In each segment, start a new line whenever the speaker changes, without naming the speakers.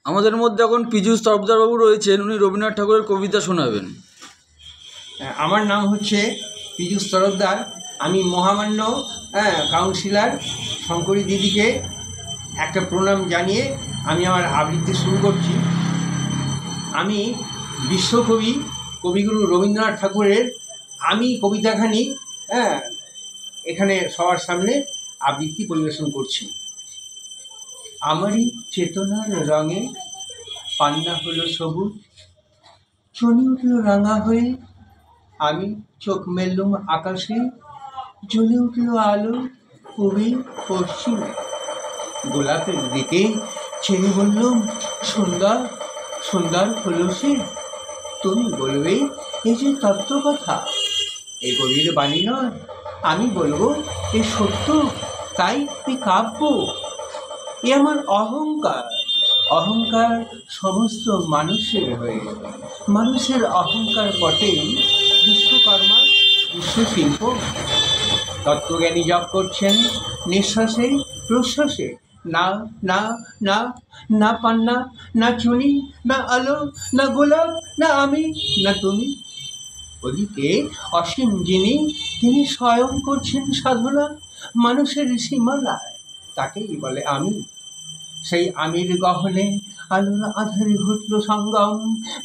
আমাদের মধ্যে এখন পীযূষ তরফদারবাবু রয়েছেন, উনি রবীন্দ্রনাথ ঠাকুরের কবিতা শোনাবেন।
আমার নাম হচ্ছে পীযূষ তরফদার। আমি মহামান্য কাউন্সিলর শঙ্করী দিদিকে একটা প্রণাম জানিয়ে আমি আমার আবৃত্তি শুরু করছি। আমি বিশ্বকবি কবিগুরু রবীন্দ্রনাথ ঠাকুরের আমি কবিতাখানি এখানে সবার সামনে আবৃত্তি পরিবেশন করছি। আমারই চেতনার রঙে পান্না হলো সবুজ, চনি উঠল রাঙা হয়ে, আমি চোখ মেললুম আকাশে, জ্বলে উঠল আলো পূবে পশ্চিমে। গোলাপের দিকে চেয়ে বললুম, সুন্দর সুন্দর হলো সে। তুমি বলবে এই যে তত্ত্ব কথা, এ কবির বাণী নয়, আমি বলবো এ সত্য, তাই এ কাব্য। এ আমার অহংকার, অহংকার সমস্ত মানুষের হয়ে। মানুষের অহংকার বটেই বিশ্বকর্মা বিশ্বশিল্প। তত্ত্বজ্ঞানী জপ করছেন নিঃশ্বাসে প্রশ্বাসে, না না না, না পান্না, না চুনি, না আলো, না গোলাপ, না আমি, না তুমি। ওদিকে অসীম যিনি, তিনি স্বয়ং করছেন সাধনা মানুষের সীমানায়, তাকেই বলে আমি। সেই আমির গহনে আলোর আধারে ঘটল সঙ্গম,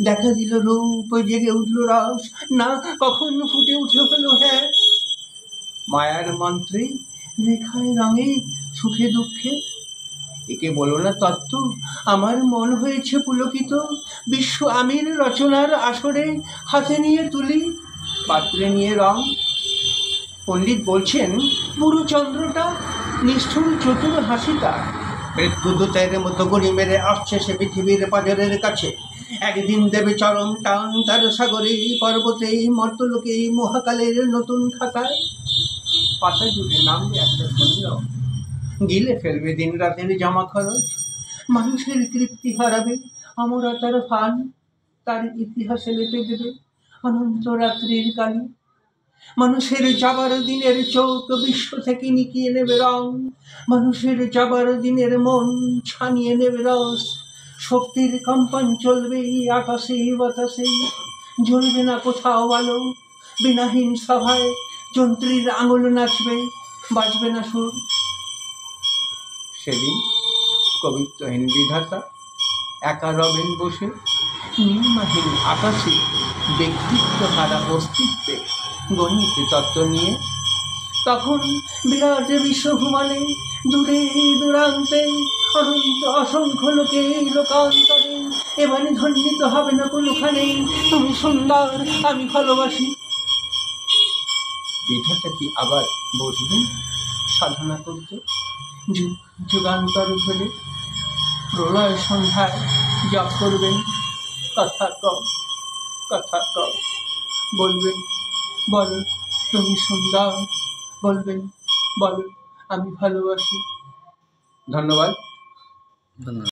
দেখা দিল রূপ, জেগে উঠল রস, না কখন ফুটে উঠে হলো হ্যাঁ। মায়ার মন্ত্রে, রেখায় রঙে, সুখে দুঃখে, একে বলো না তত্ত্ব। আমার মন হয়েছে পুলকিত, বিশ্ব আমির রচনার আসরে হাতে নিয়ে তুলি, পাত্রে নিয়ে রং। পণ্ডিত বলছেন পুরো চন্দ্রটা নিষ্ঠুর চতুর হাসিটা, মৃত্যুদূতের মতো গুড়ি মেরে আসছে সে পৃথিবীর পাজরের কাছে। একদিন দেবে চরম টান তার সাগরে, পর্বতে, মর্তলোকে, মহাকালের নতুন খাতায়। পাতা জুড়ে নামবে একটা শূন্য, গিলে ফেলবে দিন রাতের জমা খরচ। মানুষের তৃপ্তি হারাবে অমরতার ফান, তার ইতিহাসে লেপে দেবে অনন্ত রাত্রির কালি। মানুষের যাবার দিনের চোখ বিশ্ব থেকে নিকিয়ে নেবে রং, মানুষের যাবার দিনের মন ছানিয়ে নেবে রস। শক্তির কম্পন চলবে আকাশে বাতাসে, জ্বলবে না কোথাও আলো, বিনাহীন সভায় যন্ত্রীর আঙুল নাচবে, বাজবে না সুর। সেদিন কবিত্বহীন বিধাতা একা রবেন বসে, নির্মাহীন আকাশে ব্যক্তিত্ব হারা অস্তিত্বে গণিত তত্ত্ব নিয়ে। তখন বিরাট বিশ্বভুবনে দূরে দূরান্তে অনন্ত অসংখ্য লোকে লোকান্তরে এবারে ধন্যিত হবে না কোনোখানে, তুমি সুন্দর আমি ভালোবাসি। বিধাতা কি আবার বসবেন সাধনা করতে যুগ যুগান্তর ধরে? প্রলয় সন্ধ্যায় জপ করবেন, কথা কও, কথা কও, বলবেন বলো তুমি সুন্দর, বলবেন বলো আমি ভালোবাসি। ধন্যবাদ।
ধন্যবাদ।